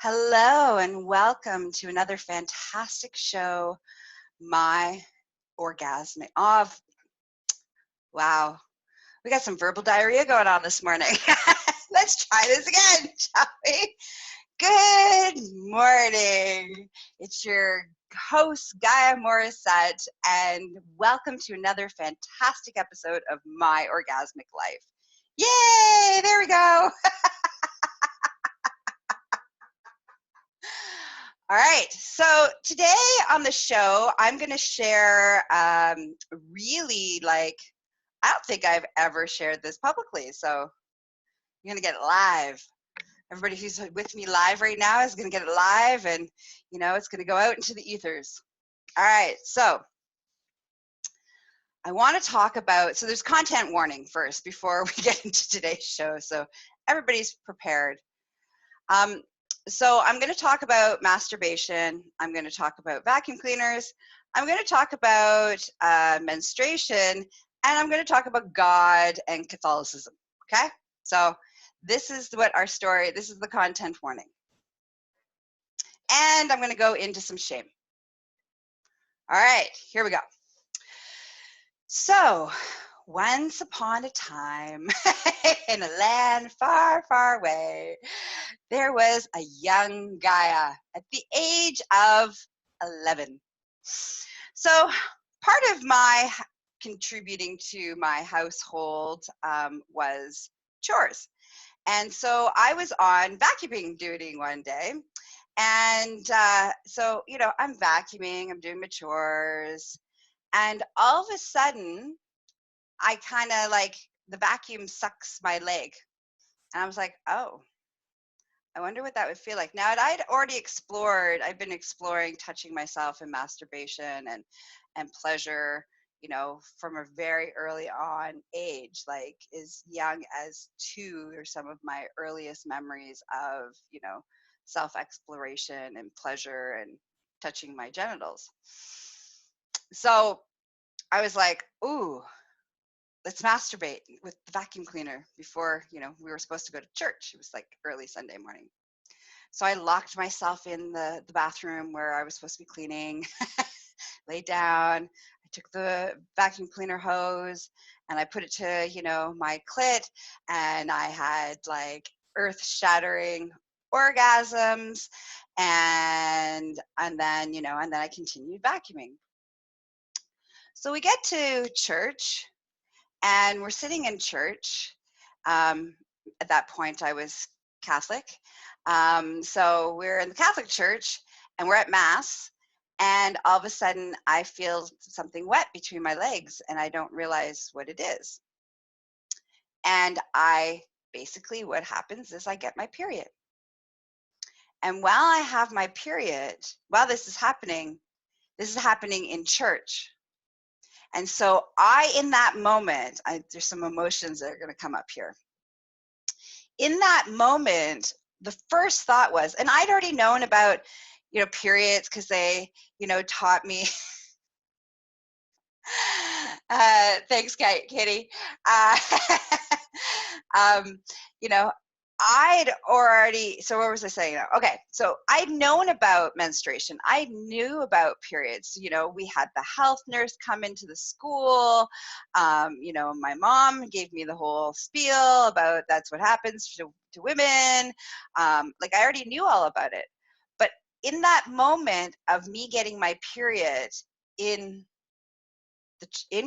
Hello and welcome to another fantastic show, My Orgasmic. Oh, wow, we got some verbal diarrhea going on this morning. Let's try this again, shall we? Good morning. It's your host, Gaia Morrissette, and welcome to another fantastic episode of My Orgasmic Life. Yay! There we go. All right, so today on the show, I'm going to share really I don't think I've ever shared this publicly, so I'm going to get it live. Everybody who's with me live right now is going to get it live, and, it's going to go out into the ethers. All right, so I want to talk about, so there's content warning first before we get into today's show, so everybody's prepared. So I'm going to talk about masturbation. I'm going to talk about vacuum cleaners. I'm going to talk about menstruation, and I'm going to talk about God and Catholicism. Okay? So this is what our story, this is the content warning. And I'm going to go into some shame. All right, here we go. So once upon a time in a land far, far away, there was a young Gaia at the age of 11. So part of my contributing to my household was chores. And so I was on vacuuming duty one day. And so, I'm vacuuming, I'm doing my chores. And all of a sudden, I kind of the vacuum sucks my leg. And I was like, oh, I wonder what that would feel like. Now, I'd already I've been exploring touching myself and masturbation and pleasure, from a very early on age, like as young as 2 are some of my earliest memories of, self-exploration and pleasure and touching my genitals. So I was like, ooh, let's masturbate with the vacuum cleaner before, we were supposed to go to church. It was like early Sunday morning. So I locked myself in the bathroom where I was supposed to be cleaning, laid down. I took the vacuum cleaner hose and I put it to, my clit, and I had earth-shattering orgasms, and then, and then I continued vacuuming. So we get to church, and we're sitting in church. At that point, I was Catholic. So we're in the Catholic church, and we're at Mass, and all of a sudden, I feel something wet between my legs, and I don't realize what it is. And basically, what happens is I get my period. And while I have my period, while this is happening in church. And so in that moment, there's some emotions that are going to come up here. In that moment, the first thought was, and I'd already known about, periods because they, taught me. Thanks, Katie. I'd already, so what was I saying now? Okay, so I'd known about menstruation. I knew about periods. We had the health nurse come into the school. My mom gave me the whole spiel about that's what happens to women. I already knew all about it. But in that moment of me getting my period in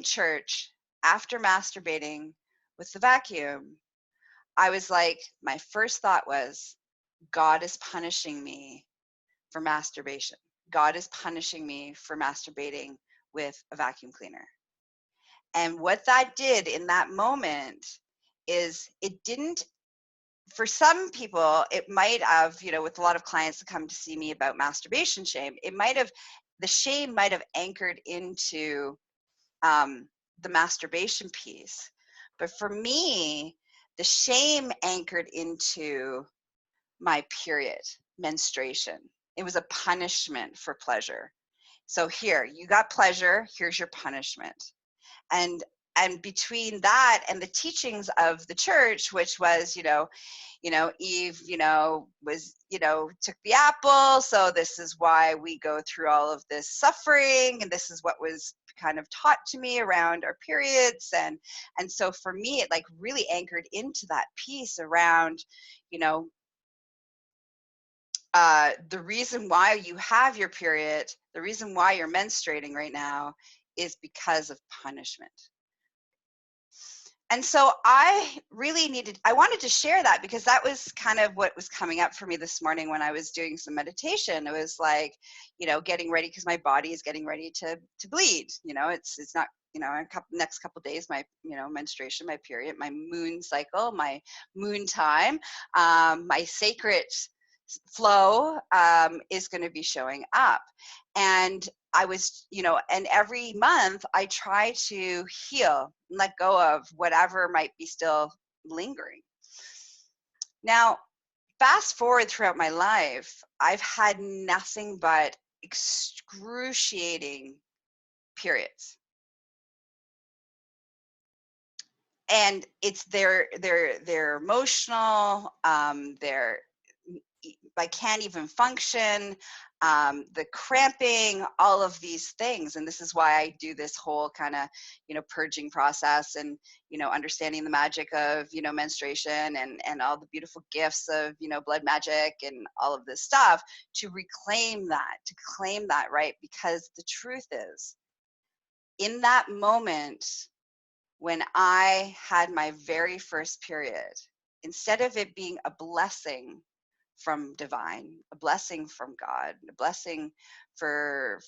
church after masturbating with the vacuum, I was like, my first thought was, God is punishing me for masturbation. God is punishing me for masturbating with a vacuum cleaner. And what that did in that moment is it didn't, for some people, it might have, with a lot of clients that come to see me about masturbation shame, the shame might have anchored into the masturbation piece. But for me, the shame anchored into my period, menstruation. It was a punishment for pleasure. So here, you got pleasure, here's your punishment. And and between that and the teachings of the church, which was, Eve, was, took the apple. So this is why we go through all of this suffering. And this is what was kind of taught to me around our periods. And so for me, it like really anchored into that piece around, the reason why you have your period, the reason why you're menstruating right now is because of punishment. And so I wanted to share that because that was kind of what was coming up for me this morning when I was doing some meditation. It was like, getting ready because my body is getting ready to bleed. It's not, next couple of days, my, menstruation, my period, my moon cycle, my moon time, my sacred flow is going to be showing up. And I was, and every month I try to heal and let go of whatever might be still lingering. Now, fast forward throughout my life, I've had nothing but excruciating periods. And it's they're emotional, I can't even function, the cramping, all of these things. And this is why I do this whole kind of, purging process and, understanding the magic of, menstruation and all the beautiful gifts of, blood magic and all of this stuff to reclaim that, to claim that, right? Because the truth is, in that moment, when I had my very first period, instead of it being a blessing from divine, a blessing from God, a blessing for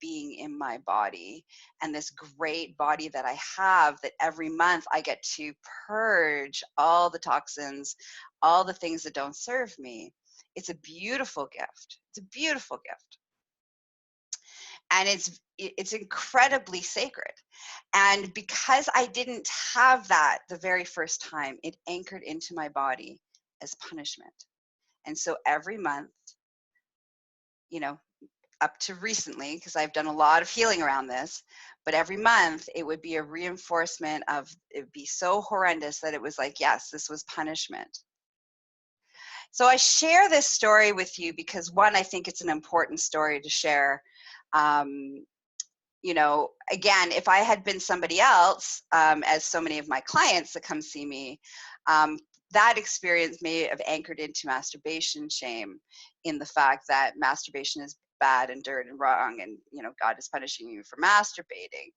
being in my body and this great body that I have, that every month I get to purge all the toxins, all the things that don't serve me. It's a beautiful gift. It's a beautiful gift. And it's incredibly sacred. And because I didn't have that the very first time, it anchored into my body as punishment. And so every month, up to recently, because I've done a lot of healing around this, but every month it would be a reinforcement of, it would be so horrendous that it was like, yes, this was punishment. So I share this story with you because, one, I think it's an important story to share. Again, if I had been somebody else, as so many of my clients that come see me, that experience may have anchored into masturbation shame, in the fact that masturbation is bad and dirt and wrong, and God is punishing you for masturbating.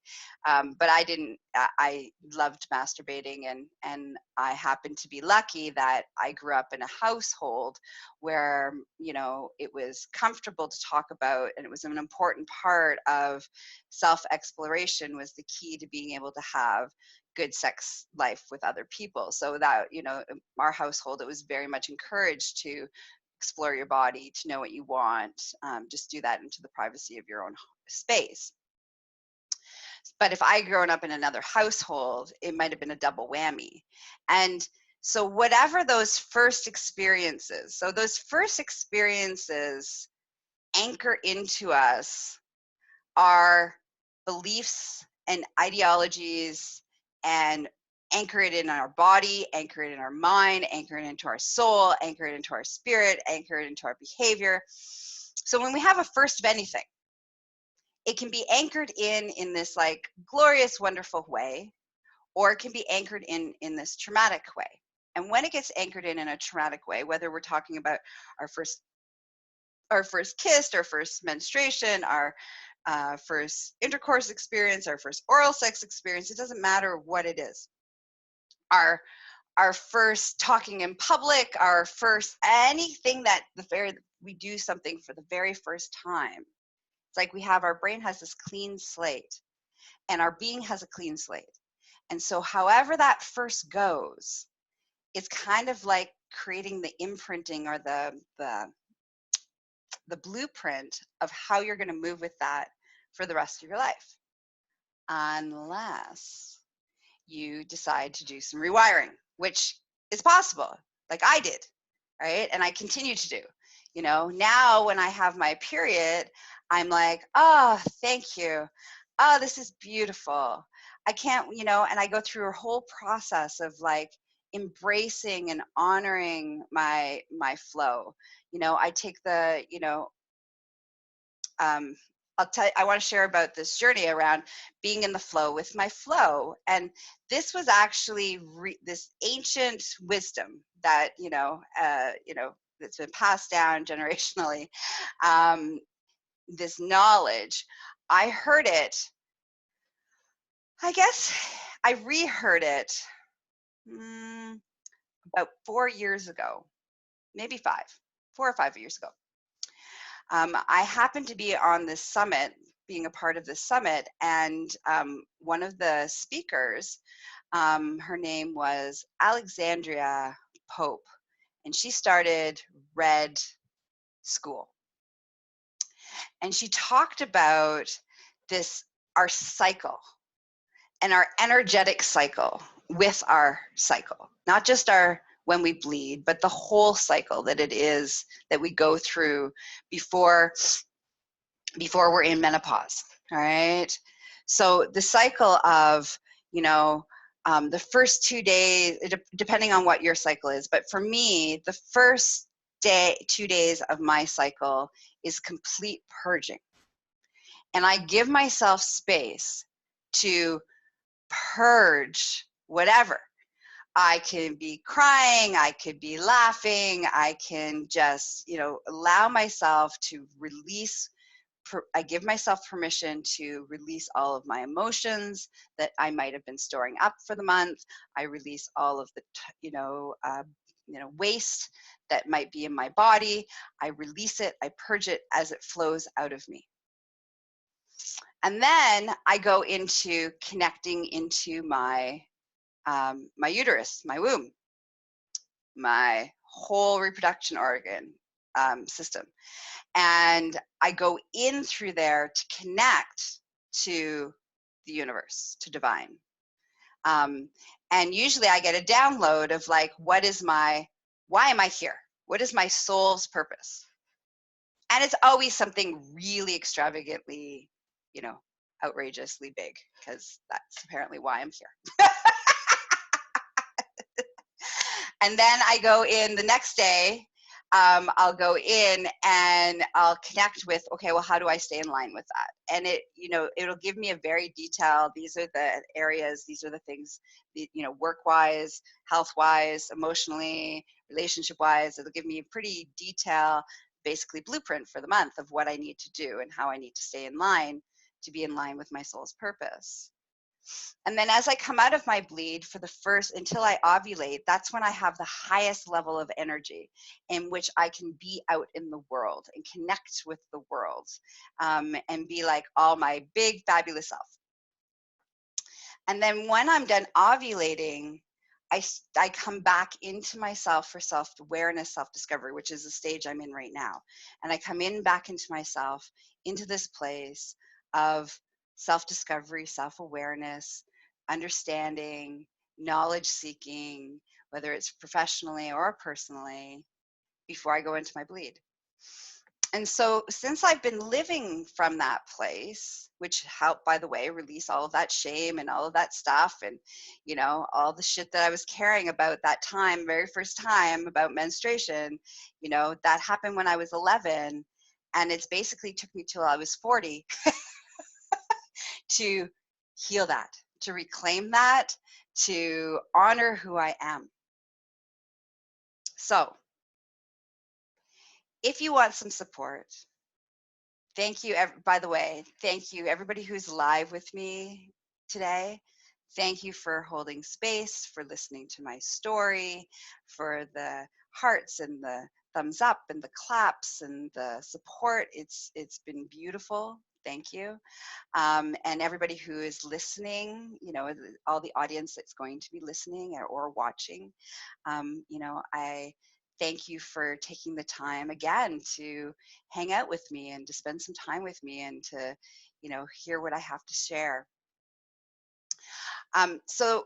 But I didn't. I loved masturbating, and I happened to be lucky that I grew up in a household where it was comfortable to talk about, and it was an important part of self-exploration. Was the key to being able to have good sex life with other people. So that, our household, it was very much encouraged to explore your body, to know what you want, just do that into the privacy of your own space. But if I grown up in another household, it might have been a double whammy. And so whatever those first experiences, anchor into us our beliefs and ideologies, and anchor it in our body, anchor it in our mind, anchor it into our soul, anchor it into our spirit, anchor it into our behavior. So when we have a first of anything, it can be anchored in this like glorious, wonderful way, or it can be anchored in this traumatic way. And when it gets anchored in a traumatic way, whether we're talking about our first kiss, our first menstruation, our first intercourse experience, our first oral sex experience, it doesn't matter what it is. Our first talking in public, our first anything that we do something for the very first time. It's like our brain has this clean slate, and our being has a clean slate. And so however that first goes, it's kind of like creating the imprinting or the blueprint of how you're going to move with that for the rest of your life, unless you decide to do some rewiring, which is possible, like I did, right? And I continue to do. Now when I have my period, I'm like, oh, thank you. Oh, this is beautiful. can't, you know, and I go through a whole process of like embracing and honoring my flow. You know, I take the, you know, um, I want to share about this journey around being in the flow with my flow. And this was actually this ancient wisdom that, you know, that's been passed down generationally. This knowledge, I heard it, I guess I reheard it about 4 years ago, maybe 4 or 5 years ago. I happened to be on this summit, being a part of this summit, and one of the speakers, her name was Alexandria Pope, and she started Red School. And she talked about this, our cycle, and our energetic cycle with our cycle, not just our when we bleed, but the whole cycle that it is that we go through before we're in menopause. All right. So the cycle of, you know, the first 2 days, depending on what your cycle is, but for me, the first 2 days of my cycle is complete purging. And I give myself space to purge whatever. I can be crying, I could be laughing, I can just, you know, allow myself to release. I give myself permission to release all of my emotions that I might have been storing up for the month. I release all of the, waste that might be in my body. I release it, I purge it as it flows out of me. And then I go into connecting into my my uterus, my womb, my whole reproduction organ system. And I go in through there to connect to the universe, to divine. And usually I get a download of like, why am I here? What is my soul's purpose? And it's always something really extravagantly, you know, outrageously big, because that's apparently why I'm here. And then I go in the next day, I'll go in and I'll connect with, okay, well, how do I stay in line with that? And it, you know, it'll give me a very detailed, these are the areas, these are the things, you know, work-wise, health-wise, emotionally, relationship-wise. It'll give me a pretty detailed, basically blueprint for the month of what I need to do and how I need to stay in line to be in line with my soul's purpose. And then as I come out of my bleed for the first, until I ovulate, that's when I have the highest level of energy in which I can be out in the world and connect with the world, and be like all my big, fabulous self. And then when I'm done ovulating, I come back into myself for self-awareness, self-discovery, which is the stage I'm in right now. And I come in back into myself, into this place of self-discovery, self-awareness, understanding, knowledge seeking, whether it's professionally or personally, before I go into my bleed. And so since I've been living from that place, which helped, by the way, release all of that shame and all of that stuff, and, you know, all the shit that I was caring about that time, very first time about menstruation, you know, that happened when I was 11. And it's basically took me till I was 40 to heal that, to reclaim that, to honor who I am. So if you want some support, thank you, by the way, thank you everybody who's live with me today. Thank you for holding space, for listening to my story, for the hearts and the thumbs up and the claps and the support. It's been beautiful. Thank you. And everybody who is listening, you know, all the audience that's going to be listening or watching, you know, I thank you for taking the time again to hang out with me and to spend some time with me and to, you know, hear what I have to share. So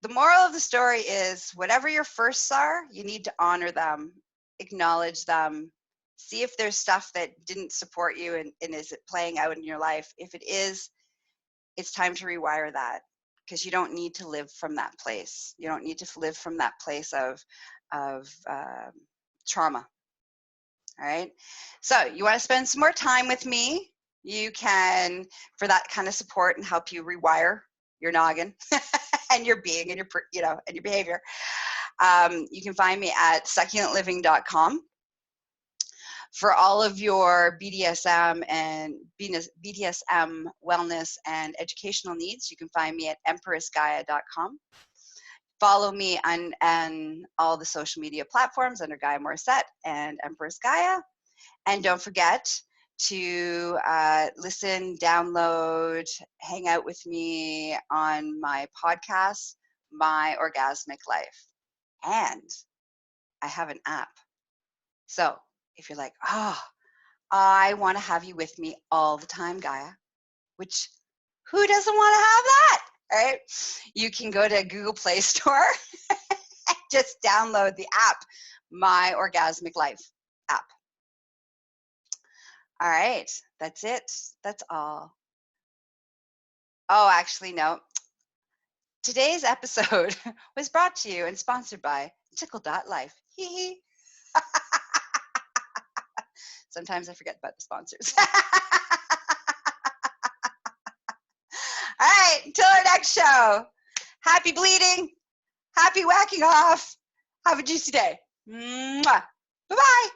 the moral of the story is, whatever your firsts are, you need to honor them, acknowledge them, see if there's stuff that didn't support you and is it playing out in your life. If it is, it's time to rewire that, because you don't need to live from that place. You don't need to live from that place of trauma. All right. So you want to spend some more time with me, you can, for that kind of support and help you rewire your noggin and your being and your, and your behavior. You can find me at succulentliving.com. For all of your BDSM and BDSM wellness and educational needs, you can find me at empressgaia.com. Follow me on all the social media platforms under Gaia Morrissette and Empress Gaia. And don't forget to listen, download, hang out with me on my podcast, My Orgasmic Life. And I have an app. So if you're like, I want to have you with me all the time, Gaia, which who doesn't want to have that, right? You can go to Google Play Store and just download the app, My Orgasmic Life app. All right, that's it. That's all. Oh, actually, no. Today's episode was brought to you and sponsored by tickle.life. Hee hee. Sometimes I forget about the sponsors. All right, until our next show. Happy bleeding. Happy whacking off. Have a juicy day. Mwah. Bye-bye.